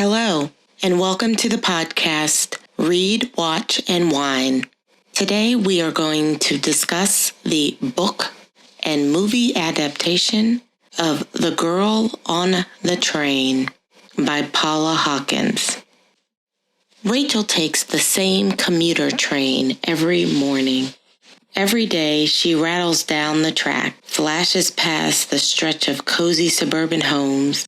Hello, and welcome to the podcast, Read, Watch, and Wine. Today we are going to discuss the book and movie adaptation of The Girl on the Train by Paula Hawkins. Rachel takes the same commuter train every morning. Every day she rattles down the track, flashes past the stretch of cozy suburban homes,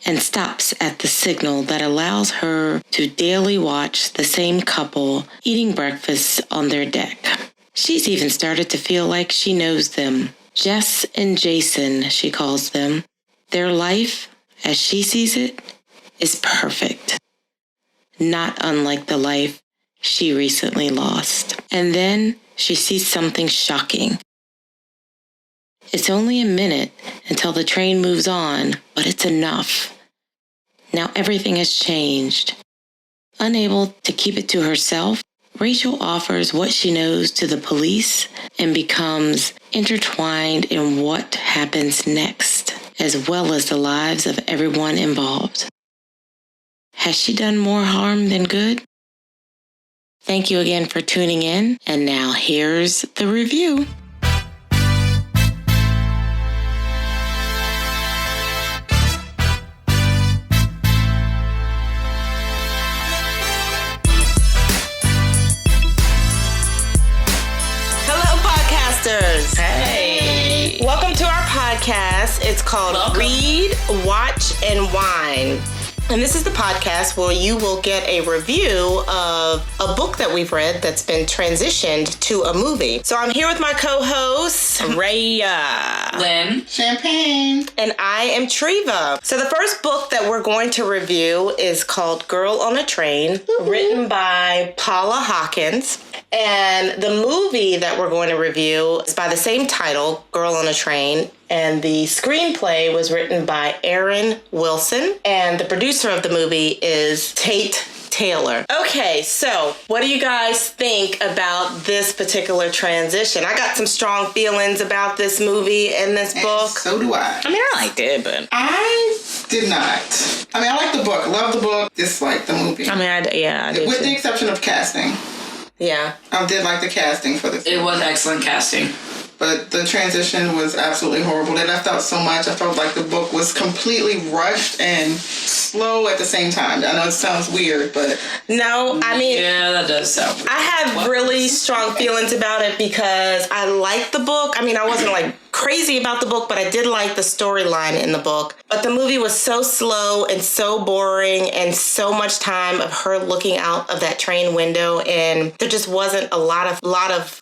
and stops at the signal that allows her to daily watch the same couple eating breakfast on their deck. She's even started to feel like she knows them. Jess and Jason, she calls them. Their life, as she sees it, is perfect. Not unlike the life she recently lost. And then she sees something shocking. It's only a minute until the train moves on, but it's enough. Now everything has changed. Unable to keep it to herself, Rachel offers what she knows to the police and becomes intertwined in what happens next, as well as the lives of everyone involved. Has she done more harm than good? Thank you again for tuning in, and now here's the review. Hey. Welcome to our podcast. It's called Read, Watch, and Wine. And this is the podcast where you will get a review of a book that we've read that's been transitioned to a movie. So I'm here with my co-hosts, Raya, Lynn and Champagne, and I am Treava. So the first book that we're going to review is called Girl on a Train, written by Paula Hawkins. And the movie that we're going to review is by the same title, Girl on a Train. And the screenplay was written by Erin Wilson. And the producer of the movie is Tate Taylor. Okay, so what do you guys think about this particular transition? I got some strong feelings about this movie and this book. So do I. I mean, I liked it, but I did not. I mean, I like the book. Love the book. Dislike the movie. I mean, I did with too. the exception of casting. Yeah. I did like the casting for this. It was excellent casting. But the transition was absolutely horrible. They left out so much. I felt like the book was completely rushed and slow at the same time. I know it sounds weird, but... No, I mean... Yeah, that does sound weird. I have really strong feelings about it because I like the book. I mean, I wasn't like crazy about the book, but I did like the storyline in the book. But the movie was so slow and so boring and so much time of her looking out of that train window, and there just wasn't a lot of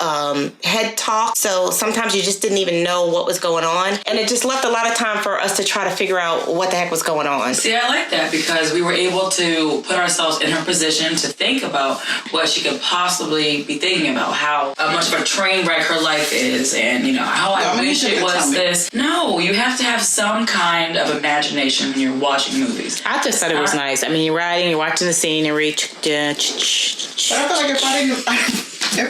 head talk. So sometimes you just didn't even know what was going on, and it just left a lot of time for us to try to figure out what the heck was going on. See, I like that because we were able to put ourselves in her position to think about what she could possibly be thinking about, how much of a train wreck her life is, and how I wish it was this. No, you have to have some kind of imagination when you're watching movies. I just thought it was nice. I mean, you're riding, you're watching the scenery. But I feel like if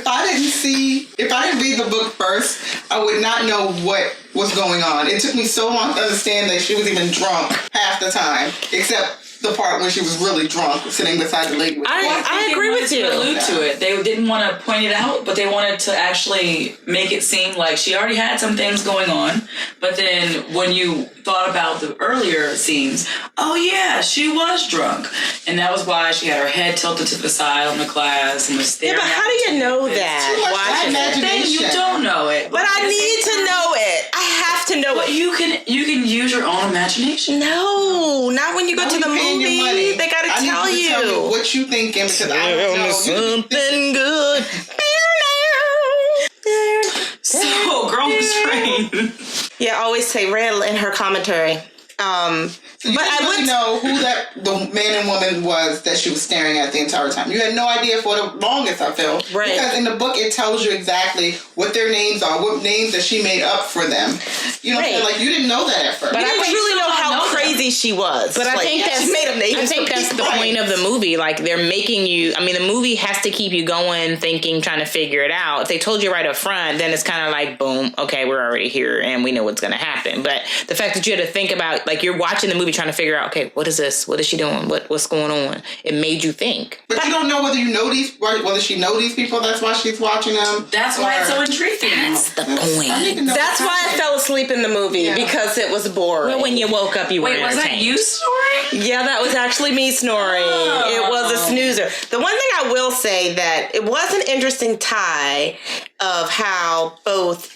I didn't read the book first, I would not know what was going on. It took me so long to understand that she was even drunk half the time, except the part when she was really drunk, sitting beside the lady. I agree with you. They allude to it. They didn't want to point it out, but they wanted to actually make it seem like she already had some things going on. But then when you thought about the earlier scenes, oh yeah, she was drunk, and that was why she had her head tilted to the side on the glass and was staring. Yeah, but how do you know that? Watching imagination. You don't know it, but I need to know it. I have to know it. You can use your own imagination. No, not when you go to the movie. They gotta tell you. Tell me what you thinking because I don't know something good. So, Girl on the Train. Yeah, always say Raya in her commentary. So you didn't really know who the man and woman was that she was staring at the entire time. You had no idea for the longest, I feel. Right. Because in the book, it tells you exactly what their names are, what names that she made up for them. You know what I'm saying? Like, you didn't know that at first. But I didn't really know how crazy she was. But I think that's the point of the movie. Like, they're making you... I mean, the movie has to keep you going, thinking, trying to figure it out. If they told you right up front, then it's kind of like, boom, okay, we're already here, and we know what's going to happen. But the fact that you had to think about... Like, you're watching the movie movie trying to figure out, okay, what is this? What is she doing? What's going on? It made you think. But you don't know whether she know these people. That's why she's watching them. That's why it's so intriguing. That's the point. That's why I fell asleep in the movie, because it was boring. Well, when you woke up, you were Wait, was that entertained. you snoring? Yeah, that was actually me snoring. It was a snoozer. The one thing I will say that it was an interesting tie of how both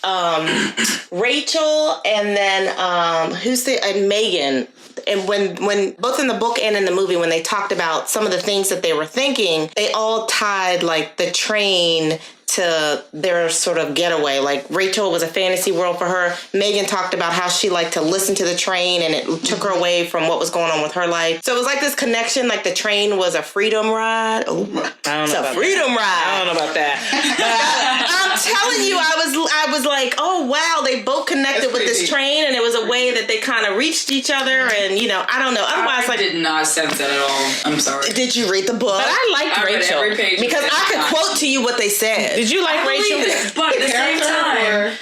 Rachel and then Megan, and when both in the book and in the movie, when they talked about some of the things that they were thinking, they all tied like the train to their sort of getaway. Like Rachel was a fantasy world for her. Megan talked about how she liked to listen to the train and it took her away from what was going on with her life. So it was like this connection, like the train was a freedom ride. Oh, it's a freedom ride. I don't know about that. I'm telling you, I was like, oh wow, they both connected with this train, and it was a way that they kind of reached each other, and I don't know. Otherwise, I did not sense that at all. I'm sorry. Did you read the book? But I liked Rachel. Every page because I could quote to you what they said. Did you like Rachel? But at the same time,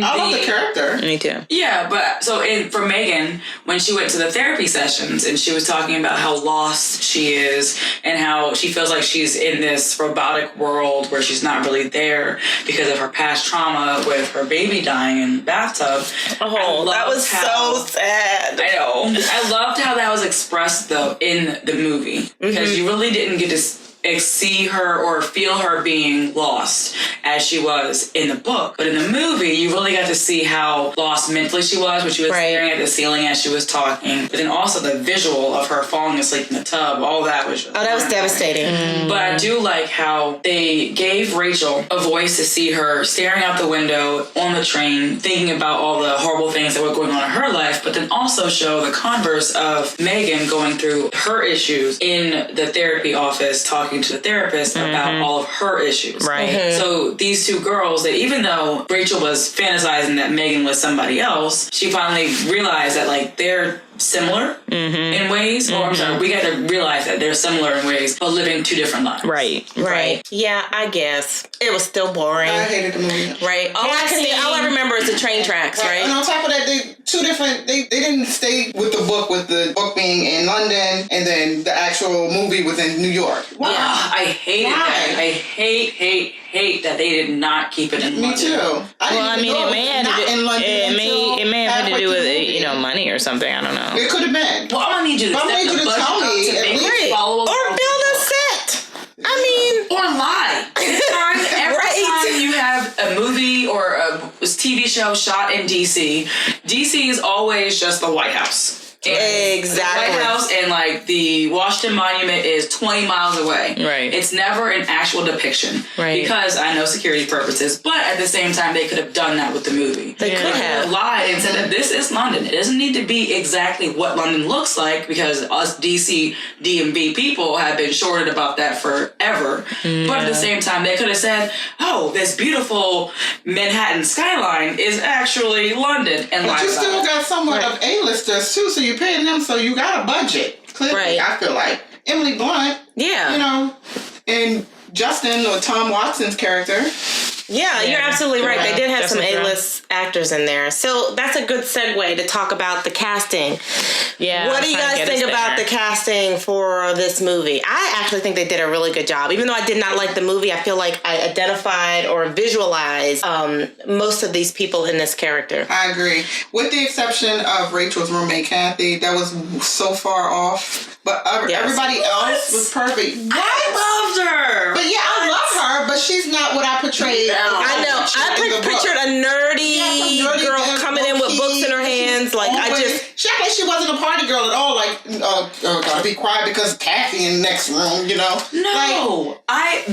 I love the character. Me too. Yeah, but for Megan, when she went to the therapy sessions and she was talking about how lost she is and how she feels like she's in this robotic world where she's not really there because of her past trauma with her baby dying in the bathtub. Oh, that was so sad. I know. I loved how that was expressed though in the movie because you really didn't get to see her or feel her being lost as she was in the book. But in the movie, you really got to see how lost mentally she was when she was staring at the ceiling as she was talking. But then also the visual of her falling asleep in the tub, all that was just that was devastating. But I do like how they gave Rachel a voice to see her staring out the window on the train, thinking about all the horrible things that were going on in her life, but then also show the converse of Megan going through her issues in the therapy office, talking to the therapist about all of her issues. Right. So these two girls, that even though Rachel was fantasizing that Megan was somebody else, she finally realized that like they're similar in ways, or I'm sorry, we got to realize that they're similar in ways, but living two different lives. Right. Yeah, I guess. It was still boring. I hated the movie. Right. All I remember is the train tracks, right? And on top of that, they didn't stay with the book being in London and then the actual movie was in New York. Why? Yeah, I hated that. I hate that they did not keep it in London. Me too. It may have to do with money or something. I don't know. It could have been. Well, I'm gonna need you to tell me at least. Follow or build a set. Or lie. Every time you have a movie or a TV show shot in DC, DC is always just the White House. Exactly. The White House and like the Washington Monument is 20 miles away. Right. It's never an actual depiction. Right. Because I know security purposes, but at the same time they could have done that with the movie. They could have lied and said that this is London. It doesn't need to be exactly what London looks like because us DC DMV people have been shorted about that forever. Yeah. But at the same time they could have said, oh, this beautiful Manhattan skyline is actually London. And but you still got somewhat of A-listers too, so you're paying them, so you got a budget. Clearly, I feel like Emily Blunt. Yeah. And Justin or Tom Watson's character. Yeah, you're absolutely right. They did have some A-list actors in there. So that's a good segue to talk about the casting. Yeah. What do you guys think about the casting for this movie? I actually think they did a really good job. Even though I did not like the movie, I feel like I identified or visualized most of these people in this character. I agree. With the exception of Rachel's roommate, Kathy, that was so far off. But everybody else was perfect. I loved her. But yeah, I love her, but she's not what I portrayed. I know. I pictured a nerdy girl coming in with books in her hands. She acted like she wasn't a party girl at all. Like, gotta be quiet because Kathy in the next room, No. I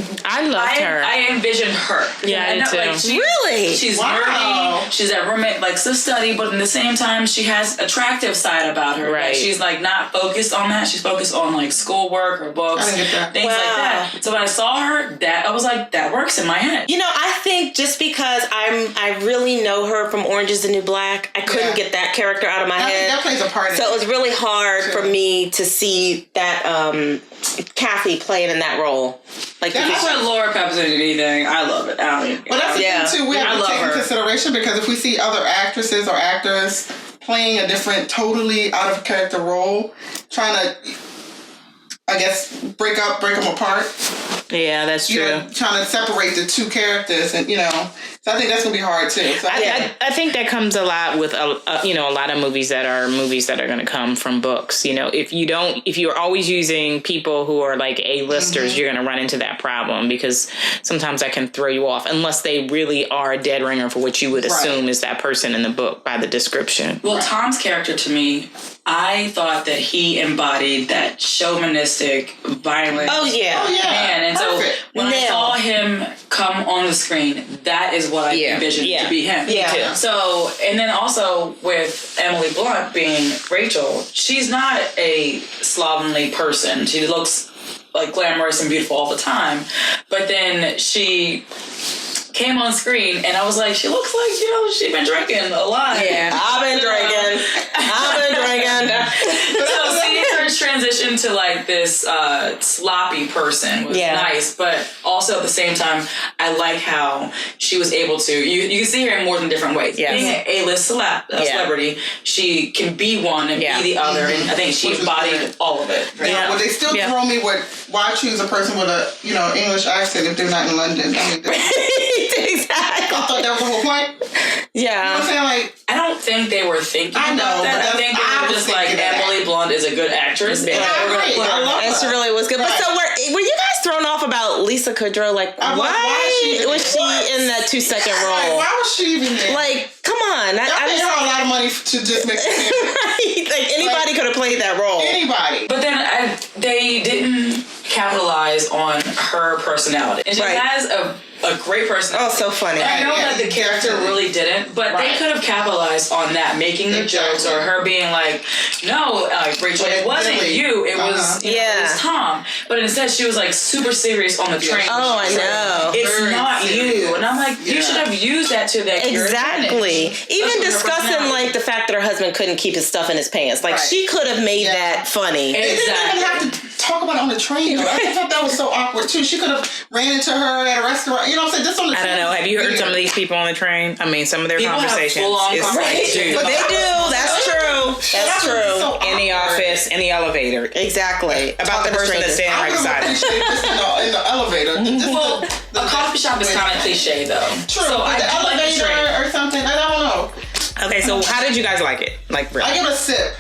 loved her. I envisioned her. Yeah, I did too. Really? She's nerdy. She's a roommate, likes to study, but at the same time, she has attractive side about her. Right. Like, she's not focused on that. She's focused on schoolwork or books, things like that. So when I saw her, I was like, that works in my head. I think just because I really know her from Orange is the New Black, I couldn't get that character out of my head. That plays a part. So it was really hard for me to see that Kathy playing in that role. That's what Laura Pepper's in anything. I love it. But that's the thing too. We have to take into consideration because if we see other actresses or actors playing a different, totally out of character role, trying to, I guess, break them apart. Yeah, that's true. Trying to separate the two characters, and so I think that's gonna be hard too. So I think that comes a lot with a lot of movies that are going to come from books. If you're always using people who are like A-listers, you're going to run into that problem, because sometimes that can throw you off unless they really are a dead ringer for what you would assume is that person in the book by the description. Well, Tom's character, to me, I thought that he embodied that chauvinistic, violent man. And so when I saw him come on the screen, that is what I envisioned to be him. Yeah. So, and then also with Emily Blunt being Rachel, she's not a slovenly person. She looks like glamorous and beautiful all the time. But then she came on screen and I was like, she looks like, she's been drinking a lot. Yeah, I've been drinking. So seeing her transition to like this sloppy person was nice, but also at the same time, I like how she was able to, you can see her in more than different ways. Yes. Being an A-list celebrity, she can be one and be the other, and I think she embodied all of it. Right? Yeah, but they still throw me why choose a person with a English accent if they're not in London? Exactly. I thought that was the whole point. Yeah. You know what I'm saying? Like, I don't think they were thinking about that. I think they were just like, Emily Blunt is a good actress. And we're going to put her on. And she really was good. Right. But so were you guys thrown off about Lisa Kudrow? Like, why was she in that 2-second role? Why was she even there? Like, come on. I paid her a lot of money to just make it right. Like, anybody could have played that role. Anybody. But then they didn't capitalize on her personality. And she has a great personality. Oh, so funny. I know that the character really didn't, but they could have capitalized on that, making the jokes, or her being like, no, Rachel, it wasn't you, it was it was Tom. But instead she was like super serious on the train. Oh, I know. It's not you. And I'm like, you should have used that to that exactly. Even discussing like the fact that her husband couldn't keep his stuff in his pants. Like she could have made that funny. Exactly. They didn't even have to talk about it on the train. I thought that was so awkward too. She could have ran into her at a restaurant. You know what I'm saying? Just on the train. I don't know. Have you heard some of these people on the train? I mean, some of their conversations. But they do. That's true. That's true. So in the office, in the elevator. Exactly. About the person that's standing right beside him. In the elevator. Well, a coffee shop is kind of cliche though. True. So the elevator or something. I don't know. Okay, so how did you guys like it? Like, really? I give it a sip.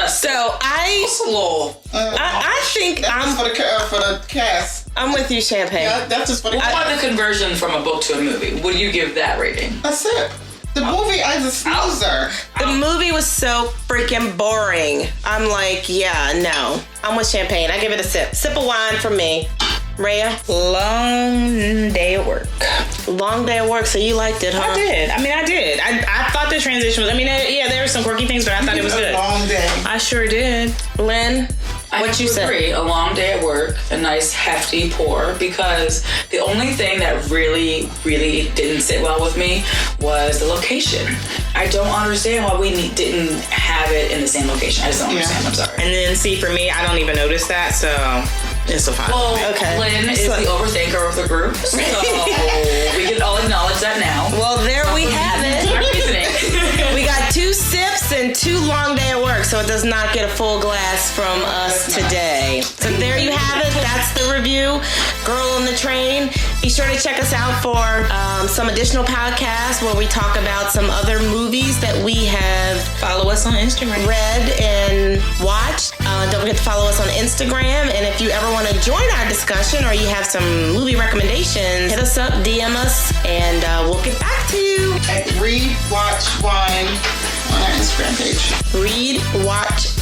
So I think that's for the cast. I'm with you, Champagne. Yeah, that's just for the cast. What about the conversion from a book to a movie? Would you give that rating? A sip. The movie is a snoozer. The movie was so freaking boring. I'm like, no. I'm with Champagne. I give it a sip. Sip of wine from me. Raya? Long day at work. Long day at work, so you liked it, huh? I did. I thought the transition was, there were some quirky things, but I thought it was good. A long day. I sure did. Lynn? What you agree, a long day at work, a nice hefty pour, because the only thing that really, really didn't sit well with me was the location. I don't understand why we didn't have it in the same location. I just don't understand. I'm sorry. And then see, for me, I don't even notice that, so it's so fine. Well, Lynn is the overthinker of the group, so we can all acknowledge that now. Well, there we have it. We got 2 sips and 2 long day at work, so it does not get a full glass from us today. So there you have it. That's the review. Girl on the Train. Be sure to check us out for some additional podcasts where we talk about some other movies that we have. Follow us on Instagram. Read and watched. Don't forget to follow us on Instagram. And if you ever want to join our discussion or you have some movie recommendations, hit us up, DM us, and we'll get back to you. At Read, Watch, Wine on our Instagram page. Read, Watch,